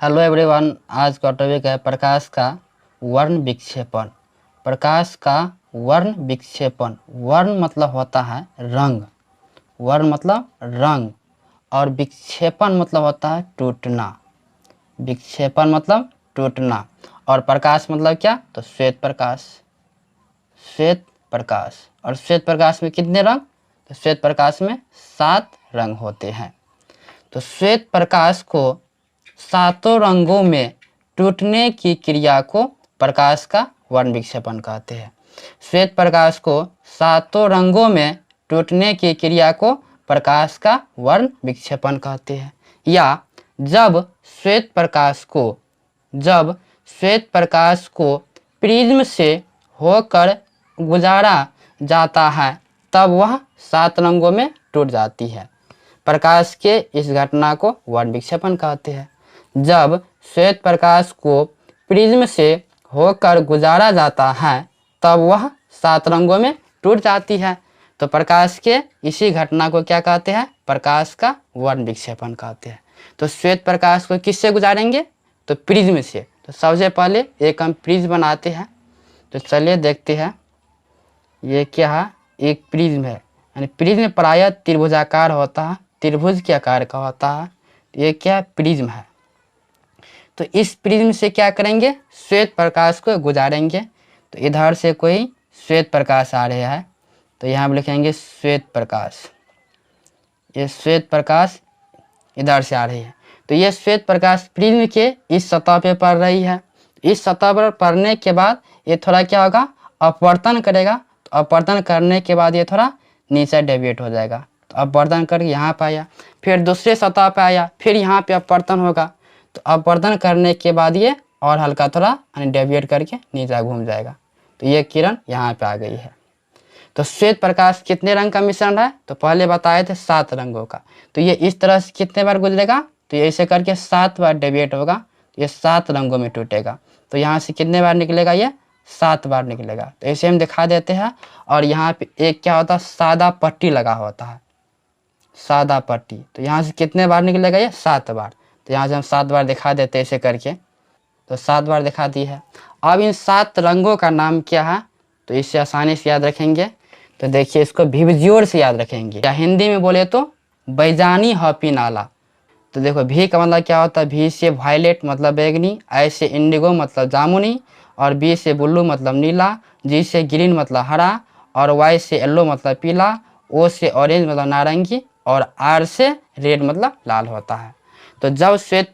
Hello everyone. आज का topic है प्रकाश का वर्ण विक्षेपण। प्रकाश का वर्ण विक्षेपण। वर्ण मतलब होता है रंग, वर्ण मतलब रंग, और विक्षेपण मतलब होता है टूटना। विक्षेपण मतलब टूटना। और प्रकाश मतलब क्या? तो श्वेत प्रकाश। श्वेत प्रकाश। और श्वेत प्रकाश में कितने रंग? तो श्वेत प्रकाश में 7 रंग होते हैं। तो श्वेत प्रकाश को सातों रंगों में टूटने की क्रिया को प्रकाश का वर्ण विक्षेपण कहते हैं। श्वेत प्रकाश को सातों रंगों में टूटने की क्रिया को प्रकाश का वर्ण विक्षेपण कहते हैं। या जब श्वेत प्रकाश को प्रिज्म से होकर गुजारा जाता है तब वह 7 रंगों में टूट जाती है। प्रकाश के इस घटना को वर्ण विक्षेपण कहते हैं। जब श्वेत प्रकाश को प्रिज्म से होकर गुजारा जाता है तब वह 7 रंगों में टूट जाती है। तो प्रकाश के इसी घटना को क्या कहते हैं? प्रकाश का वर्ण विक्षेपण कहते हैं। तो श्वेत प्रकाश को किससे गुजारेंगे? तो प्रिज्म से। तो सबसे पहले एक हम प्रिज्म बनाते हैं। तो चलिए देखते हैं ये क्या है। एक प्रिज्म है, यानी प्रिज्म प्रायः त्रिभुजाकार होता है, त्रिभुज के आकार का होता है। ये क्या? प्रिज्म है। तो इस प्रिज्म से क्या करेंगे? श्वेत प्रकाश को गुजारेंगे। तो इधर से कोई श्वेत प्रकाश आ रहा है, तो यहाँ पर लिखेंगे श्वेत प्रकाश। ये श्वेत प्रकाश इधर से आ रही है। तो ये श्वेत प्रकाश प्रिज्म के इस सतह पे पड़ रही है। इस सतह पर पड़ने के बाद ये थोड़ा क्या होगा? अपवर्तन करेगा। तो अपवर्तन करने के बाद ये थोड़ा नीचे डेविएट हो जाएगा। तो अपवर्तन करके यहाँ पे आया, फिर दूसरे सतह पे आया, फिर यहाँ पे अपवर्तन होगा। तो अपवर्तन करने के बाद ये और हल्का थोड़ा यानी डेविएट करके नीचे घूम जाएगा। तो ये किरण यहाँ पे आ गई है। तो श्वेत प्रकाश कितने रंग का मिश्रण है? तो पहले बताए थे 7 रंगों का। तो ये इस तरह से कितने बार गुजरेगा? तो ये ऐसे करके 7 बार डेविएट होगा। तो ये 7 रंगों में टूटेगा। तो यहाँ से कितने बार निकलेगा? ये 7 बार निकलेगा। तो ऐसे हम दिखा देते हैं। और यहाँ पे एक क्या होता है? सादा पट्टी लगा होता है, सादा पट्टी। तो यहाँ से कितने बार निकलेगा? ये 7 बार। तो यहाँ से हम 7 बार दिखा देते हैं ऐसे करके। तो 7 बार दिखा दी है। अब इन 7 रंगों का नाम क्या है? तो इससे आसानी से याद रखेंगे। तो देखिए, इसको भिवजियोर से याद रखेंगे, या हिंदी में बोले तो बैजानी हॉपी नाला। तो देखो, भी का मतलब क्या होता है? भी से वायलेट मतलब बैगनी, आई से इंडिगो मतलब जामुनी, और बी से ब्लू मतलब नीला, जी से ग्रीन मतलब हरा, और वाई से येलो मतलब पीला, ओ से ऑरेंज मतलब नारंगी, और आर से रेड मतलब लाल होता है। तो जब श्वेत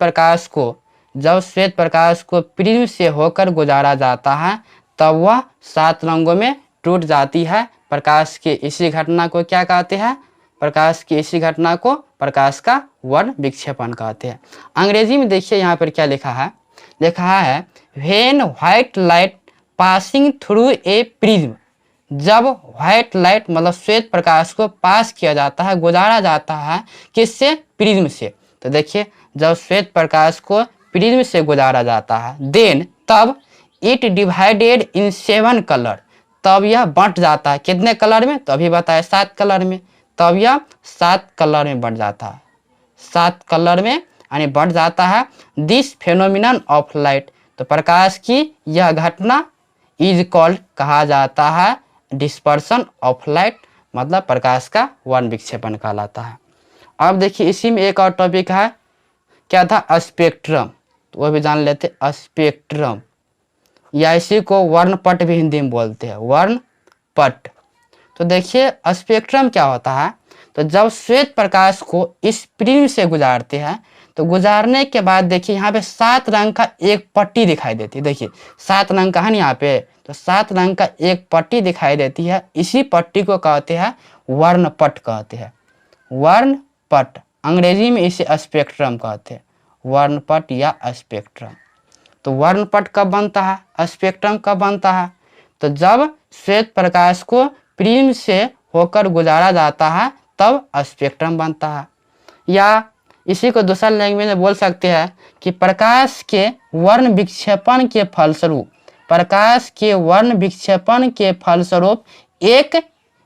प्रकाश को प्रिज्म से होकर गुजारा जाता है तब वह 7 रंगों में टूट जाती है। प्रकाश के इसी घटना को क्या कहते हैं? प्रकाश की इसी घटना को प्रकाश का वर्ण विक्षेपण कहते हैं। अंग्रेजी में देखिए यहाँ पर क्या लिखा है। लिखा है when white light passing through a prism. जब व्हाइट लाइट मतलब श्वेत प्रकाश को पास किया जाता है, गुजारा जाता है, किससे? प्रिज्म से। तो देखिए, जब श्वेत प्रकाश को प्रिज्म से गुजारा जाता है देन तब इट डिवाइडेड इन 7 कलर। तब यह बंट जाता है कितने कलर में? तो अभी बताया 7 कलर में। तब यह 7 कलर में बंट जाता है, 7 कलर में यानी बंट जाता है। This phenomenon of light. तो प्रकाश की यह घटना इज कॉल्ड कहा जाता है डिस्पर्सन ऑफ लाइट, मतलब प्रकाश का वर्ण विक्षेपण कहलाता है। अब देखिए, इसी में एक और टॉपिक है, क्या था? स्पेक्ट्रम। तो वो भी जान लेते। स्पेक्ट्रम, या इसी को वर्णपट भी हिंदी में बोलते हैं, वर्णपट। तो देखिए, स्पेक्ट्रम क्या होता है? तो जब श्वेत प्रकाश को इस प्रिज्म से गुजारते हैं तो गुजारने के बाद देखिए यहाँ पे 7 रंग का एक पट्टी दिखाई देती है। देखिए 7 रंग का है ना यहाँ पे। तो 7 रंग का एक पट्टी दिखाई देती है। इसी पट्टी को कहते हैं वर्णपट कहते हैं। वर्णपट, अंग्रेजी में इसे स्पेक्ट्रम कहते हैं, वर्णपट या स्पेक्ट्रम। तो वर्णपट कब बनता है? स्पेक्ट्रम कब बनता है? तो जब श्वेत प्रकाश को प्रिज्म से होकर गुजारा जाता है तब स्पेक्ट्रम बनता है। या इसी को दूसरा लैंग्वेज में बोल सकते हैं कि प्रकाश के वर्ण विक्षेपण के फलस्वरूप, प्रकाश के वर्ण विक्षेपण के फलस्वरूप एक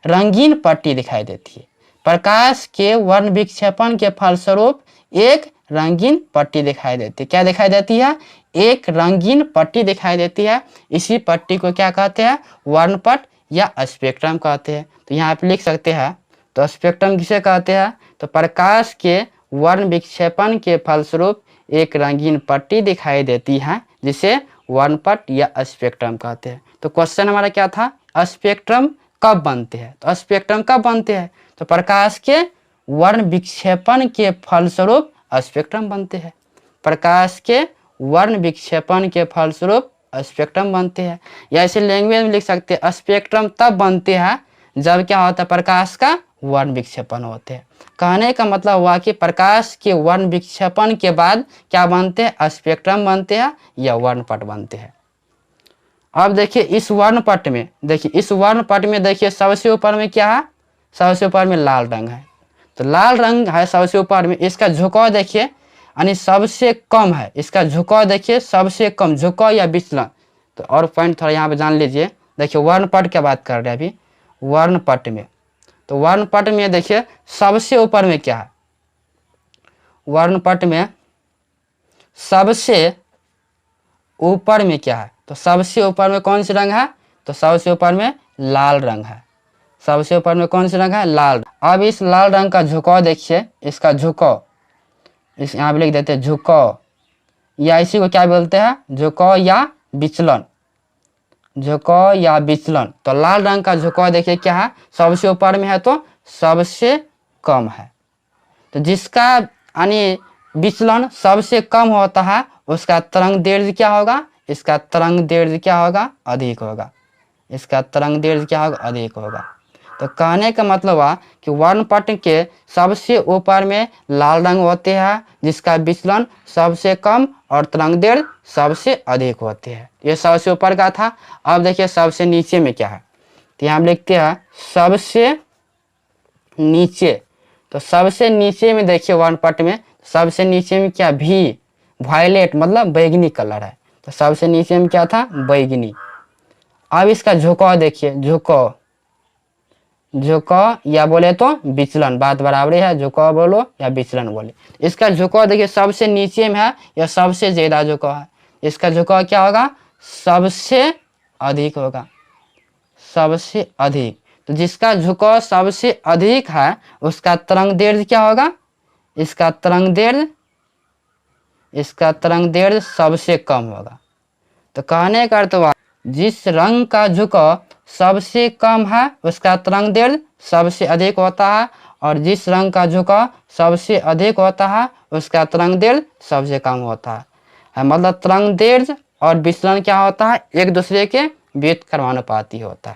रंगीन पट्टी दिखाई देती है। प्रकाश के वर्ण विक्षेपण के फलस्वरूप एक रंगीन पट्टी दिखाई देती है। क्या दिखाई देती है? एक रंगीन पट्टी दिखाई देती है। इसी पट्टी को क्या कहते हैं? वर्णपट या स्पेक्ट्रम कहते हैं। तो यहाँ पे लिख सकते हैं। तो स्पेक्ट्रम किसे कहते हैं? तो प्रकाश के वर्ण विक्षेपण के फलस्वरूप एक रंगीन पट्टी दिखाई देती है, जिसे वर्णपट या स्पेक्ट्रम कहते हैं। तो क्वेश्चन हमारा क्या था? स्पेक्ट्रम कब बनते हैं? तो स्पेक्ट्रम कब बनते हैं? तो प्रकाश के वर्ण विक्षेपण के फलस्वरूप स्पेक्ट्रम बनते हैं। प्रकाश के वर्ण विक्षेपण के फलस्वरूप स्पेक्ट्रम बनते हैं। या इसे लैंग्वेज में लिख सकते हैं, स्पेक्ट्रम तब बनते हैं जब क्या होता है? प्रकाश का वर्ण विक्षेपण होते हैं। कहने का मतलब हुआ कि प्रकाश के वर्ण विक्षेपण के बाद क्या बनते हैं? स्पेक्ट्रम बनते हैं या वर्णपट बनते हैं। अब देखिए इस वर्णपट में, देखिए सबसे ऊपर में क्या है? सबसे ऊपर में लाल रंग है। तो लाल रंग है सबसे ऊपर में। इसका झुकाव देखिए, यानी सबसे कम है। इसका झुकाव देखिए, सबसे कम झुकाव या विचलन। तो और पॉइंट थोड़ा यहाँ पे जान लीजिए। देखिए वर्णपट की बात कर रहे हैं अभी। वर्णपट में, तो वर्णपट में देखिए सबसे ऊपर में क्या है? वर्णपट में सबसे ऊपर में क्या है? तो सबसे ऊपर में कौन सी रंग है? तो सबसे ऊपर में लाल रंग है। सबसे ऊपर में कौन सी रंग है? लाल। अब इस लाल रंग का झुकाव देखिए, इसका झुकाव, इस यहाँ पे लिख देते हैं झुकाव, या इसी को क्या बोलते हैं? झुकाव या विचलन। झुकाव या विचलन। तो लाल रंग का झुकाव देखिए क्या है? सबसे ऊपर में है तो सबसे कम है। तो जिसका यानी विचलन सबसे कम होता है उसका तरंग दैर्ध्य क्या होगा? इसका तरंग दैर्ध्य क्या होगा? अधिक होगा। इसका तरंग दैर्ध्य क्या होगा? अधिक होगा। तो कहने का मतलब हुआ कि वर्णपट के सबसे ऊपर में लाल रंग होते हैं, जिसका विचलन सबसे कम और तरंग दैर्ध्य सबसे अधिक होते हैं। ये सबसे ऊपर का था। अब देखिए सबसे नीचे में क्या है? तो यहाँ लिखते हैं सबसे नीचे। तो सबसे नीचे में देखिए वर्णपट में सबसे नीचे में क्या? भी वायलेट मतलब बैगनी कलर है। तो सबसे नीचे में क्या था? बैगनी। अब इसका झुकाव देखिए, झुकाव या बोले तो विचलन, बात बराबर है। झुकाव बोलो या विचलन बोले। इसका झुकाव देखिए सबसे नीचे में है या सबसे ज्यादा झुकाव है? इसका झुकाव क्या होगा? सबसे अधिक होगा। सबसे अधिक। तो जिसका झुकाव सबसे अधिक है उसका तरंग दैर्ध्य क्या होगा? इसका तरंग दैर्ध्य सबसे कम होगा। तो कहने का अर्थ हुआ जिस रंग का झुकाव सबसे कम है उसका तरंग दैर्ध्य सबसे अधिक होता है, और जिस रंग का झुकाव सबसे अधिक होता है उसका तरंग दैर्ध्य सबसे कम होता है। मतलब तरंग दैर्ध्य और विचलन क्या होता है? एक दूसरे के व्युत्क्रमानुपाती होता है।